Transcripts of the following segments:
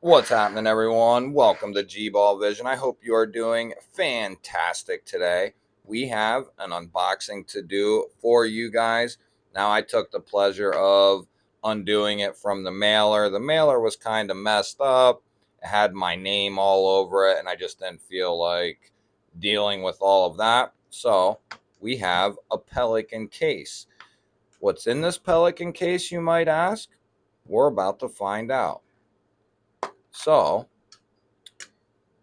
What's happening, everyone? Welcome to GBALL Vision. I hope you are doing fantastic today. We have an unboxing to do for you guys. Now, I took the pleasure of undoing it from the mailer. The mailer was kind of messed up. It had my name all over it, and I just didn't feel like dealing with all of that. So, we have a Pelican case. What's in this Pelican case, you might ask? We're about to find out. So,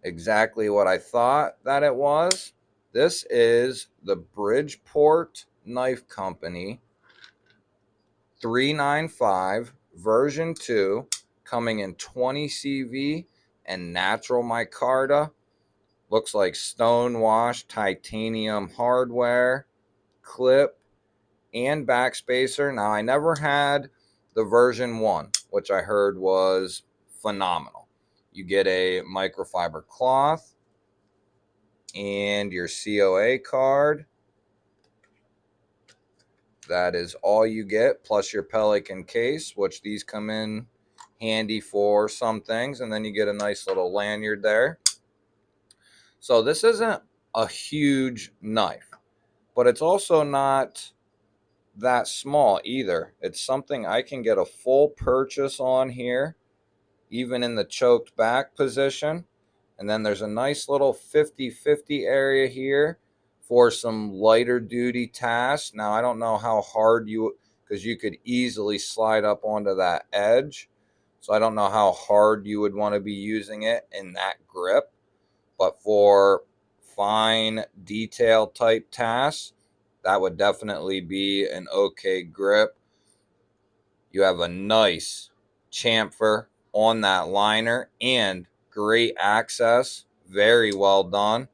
exactly what I thought that it was. This is the Bridgeport Knife Company 395 version 2, coming in 20 CV and natural micarta. Looks like stone-washed titanium hardware, clip, and backspacer. Now, I never had the version 1, which I heard was phenomenal. You get a microfiber cloth and your COA card. That is all you get, plus your Pelican case, which these come in handy for some things, and then you get a nice little lanyard there. So this isn't a huge knife, but it's also not that small either. It's something I can get a full purchase on here, even in the choked back position. And then there's a nice little 50-50 area here for some lighter duty tasks. Now, I don't know how hard because you could easily slide up onto that edge. So I don't know how hard you would want to be using it in that grip. But for fine detail type tasks, that would definitely be an okay grip. You have a nice chamfer on that liner and great access. Very well done.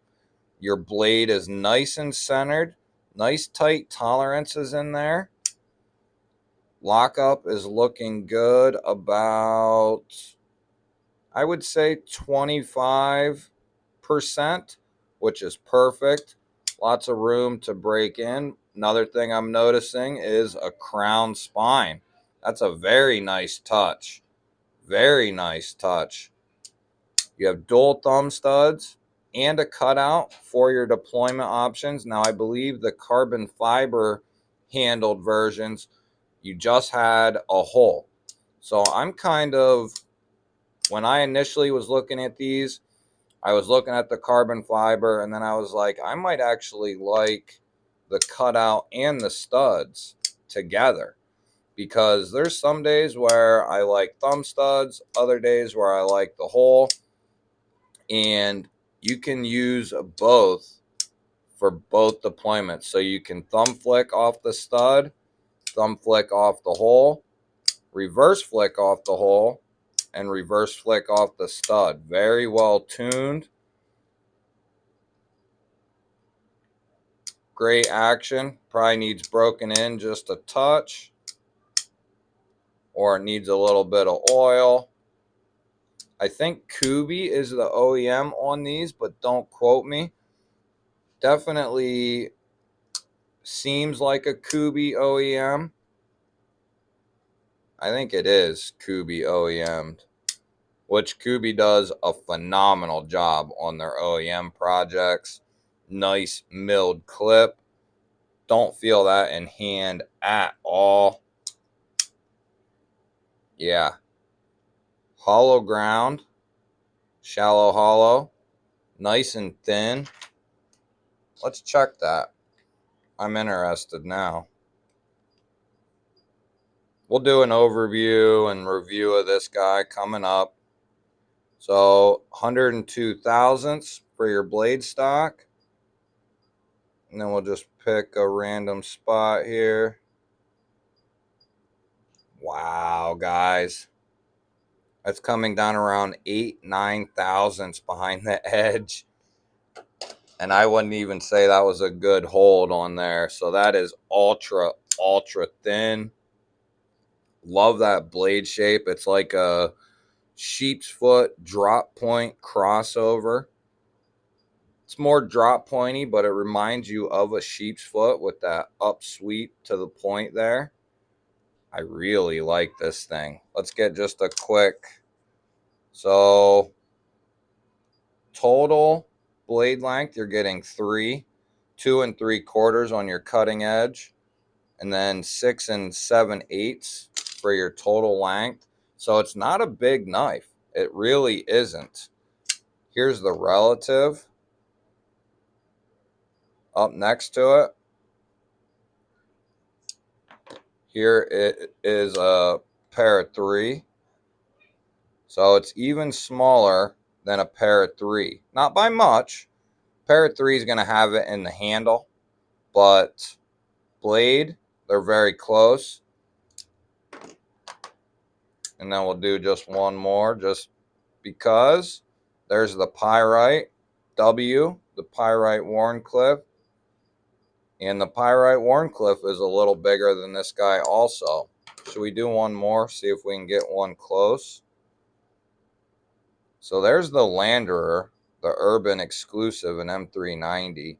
Your blade is nice and centered. Nice tight tolerances in there. Lockup is looking good. About, I would say, 25%, which is perfect. Lots of room to break in. Another thing I'm noticing is a crown spine. That's a very nice touch. Very nice touch. You have dual thumb studs and a cutout for your deployment options. Now, I believe the carbon fiber handled versions, you just had a hole. So I'm kind of, when I initially was looking at these, I was looking at the carbon fiber, and then I was like, I might actually like the cutout and the studs together, because there's some days where I like thumb studs, other days where I like the hole, and you can use both for both deployments. So you can thumb flick off the stud, thumb flick off the hole, reverse flick off the hole, and reverse flick off the stud. Very well tuned. Great action. Probably needs broken in just a touch, or it needs a little bit of oil. I think Kubi is the OEM on these, but don't quote me. Definitely seems like a Kubi OEM. I think it is Kubi OEM, which Kubi does a phenomenal job on their OEM projects. Nice milled clip. Don't feel that in hand at all. Yeah. Hollow ground. Shallow hollow. Nice and thin. Let's check that. I'm interested now. We'll do an overview and review of this guy coming up. So 102 thousandths for your blade stock. And then we'll just pick a random spot here. Wow, guys. That's coming down around 8-9 thousandths behind the edge. And I wouldn't even say that was a good hold on there. So that is ultra, ultra thin. Love that blade shape. It's like a sheep's foot drop point crossover. It's more drop pointy, but it reminds you of a sheep's foot with that up sweep to the point there. I really like this thing. Let's get just a quick So total blade length, you're getting 3, 2 3/4 on your cutting edge, and then 6 7/8 for your total length. So it's not a big knife. It really isn't. Here's the relative up next to it. Here it is a pair of 3. So it's even smaller than a pair of 3. Not by much. Pair of 3 is going to have it in the handle, but blade, they're very close. And then we'll do just one more just because. There's the Pyrite W, the Pyrite Warncliffe. And the Pyrite Warncliffe is a little bigger than this guy also. Should we do one more? See if we can get one close. So there's the Landerer, the Urban Exclusive in M390.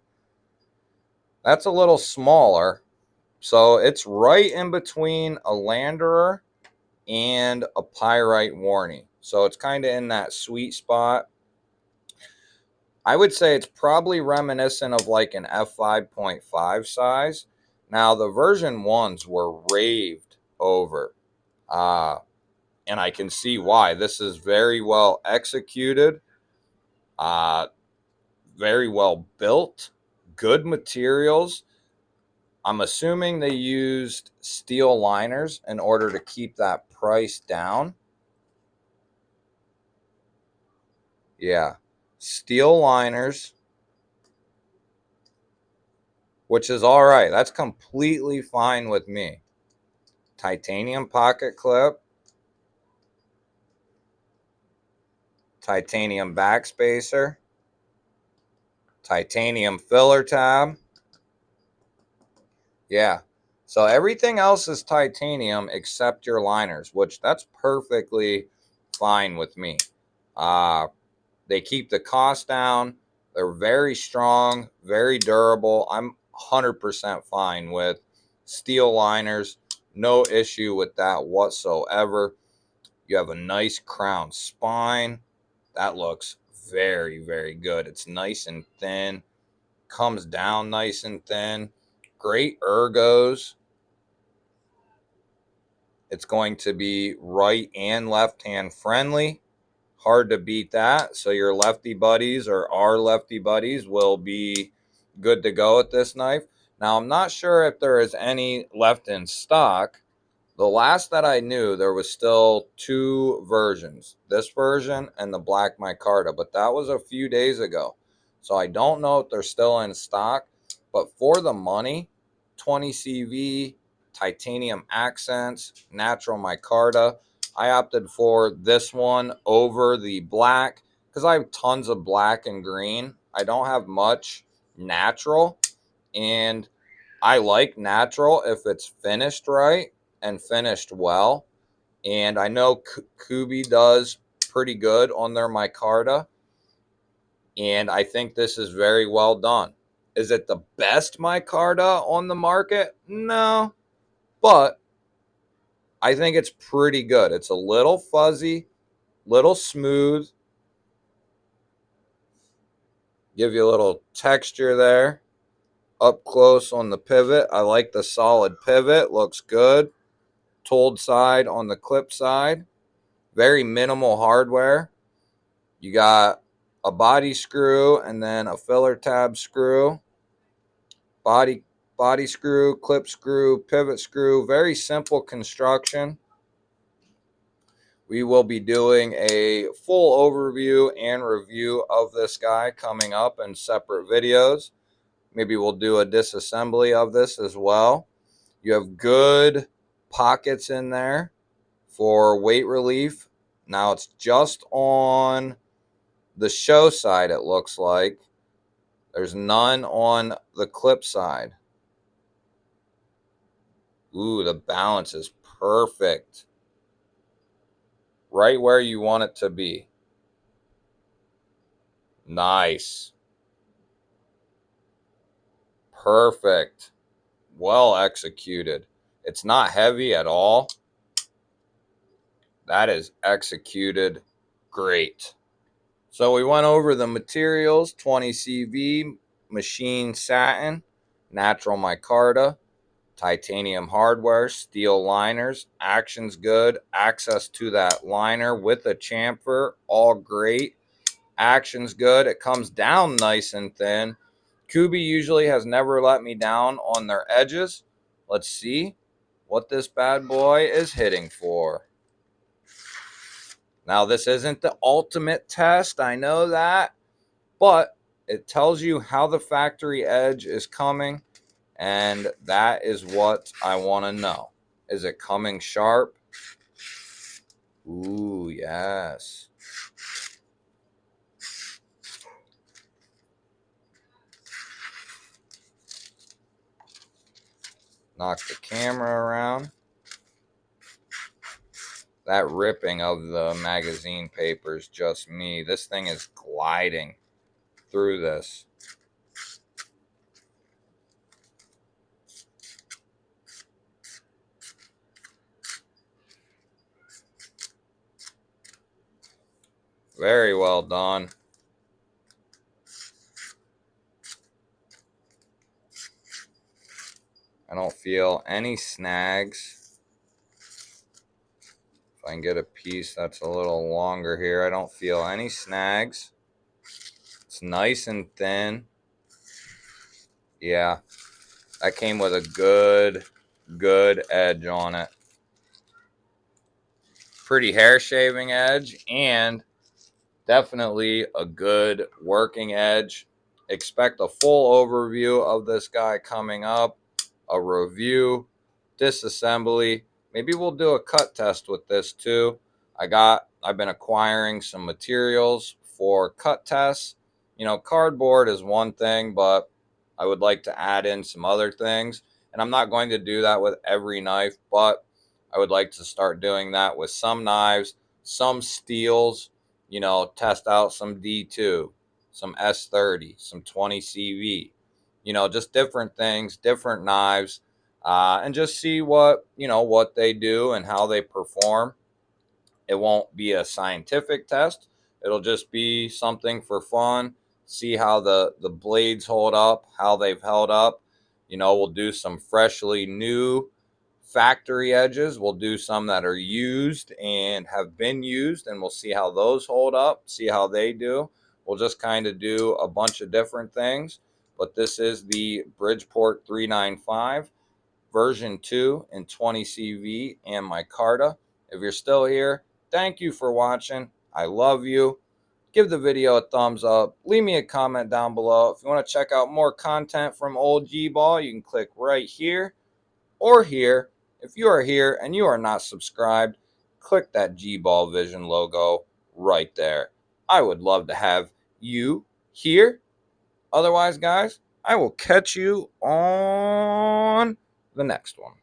That's a little smaller. So it's right in between a Landerer and a Pyrite Warnie. So it's kind of in that sweet spot. I would say it's probably reminiscent of like an f5.5 size. Now, the version 1s were raved over. And I can see why. This is very well executed, very well built, good materials. I'm assuming they used steel liners in order to keep that price down. Yeah, steel liners, which is all right. That's completely fine with me. Titanium pocket clip, titanium backspacer, titanium filler tab. Yeah. So everything else is titanium except your liners, which that's perfectly fine with me. They keep the cost down. They're very strong, very durable. I'm 100% fine with steel liners. No issue with that whatsoever. You have a nice crown spine. That looks very, very good. It's nice and thin. Comes down nice and thin. Great ergos. It's going to be right and left hand friendly. Hard to beat that. So your lefty buddies or our lefty buddies will be good to go with this knife. Now, I'm not sure if there is any left in stock. The last that I knew, there was still 2 versions, this version and the Black Micarta, but that was a few days ago. So I don't know if they're still in stock, but for the money, 20 CV, titanium accents, natural micarta, I opted for this one over the black because I have tons of black and green. I don't have much natural, and I like natural if it's finished right and finished well. And I know Kubi does pretty good on their micarta, and I think this is very well done. Is it the best micarta on the market? No, but I think it's pretty good. It's a little fuzzy, little smooth. Give you a little texture there. Up close on the pivot. I like the solid pivot. Looks good. Tooled side on the clip side. Very minimal hardware. You got a body screw and then a filler tab screw. Body screw, clip screw, pivot screw. Very simple construction. We will be doing a full overview and review of this guy coming up in separate videos. Maybe we'll do a disassembly of this as well. You have good pockets in there for weight relief. Now it's just on the show side, it looks like. There's none on the clip side. Ooh, the balance is perfect. Right where you want it to be. Nice. Perfect. Well executed. It's not heavy at all. That is executed Great. So we went over the materials: 20 CV, machine satin, natural micarta, titanium hardware, steel liners. Action's good. Access to that liner with a chamfer, all great. Action's good. It comes down nice and thin. Kubi usually has never let me down on their edges. Let's see what this bad boy is hitting for. Now, this isn't the ultimate test, I know that, but it tells you how the factory edge is coming, and that is what I want to know. Is it coming sharp? Ooh, yes. Knock the camera around. That ripping of the magazine paper is just me. This thing is gliding through this. Very well done. I don't feel any snags. If I can get a piece that's a little longer here, I don't feel any snags. It's nice and thin. Yeah, that came with a good edge on it. Pretty hair shaving edge, and definitely a good working edge. Expect a full overview of this guy coming up, a review, disassembly. Maybe we'll do a cut test with this too. I've been acquiring some materials for cut tests. You know, cardboard is one thing, but I would like to add in some other things. And I'm not going to do that with every knife, but I would like to start doing that with some knives, some steels, you know, test out some D2, some S30, some 20 CV, you know, just different things, different knives, and just see what, you know, what they do and how they perform. It won't be a scientific test. It'll just be something for fun. See how the blades hold up, how they've held up. You know, we'll do some freshly new factory edges. We'll do some that are used and have been used, and we'll see how those hold up, see how they do. We'll just kind of do a bunch of different things. But this is the Bridgeport 395 version 2 in 20 CV and micarta. If you're still here, thank you for watching. I love you. Give the video a thumbs up. Leave me a comment down below. If you want to check out more content from old G-Ball, you can click right here or here. If you are here and you are not subscribed, click that GBALL Vision logo right there. I would love to have you here. Otherwise, guys, I will catch you on the next one.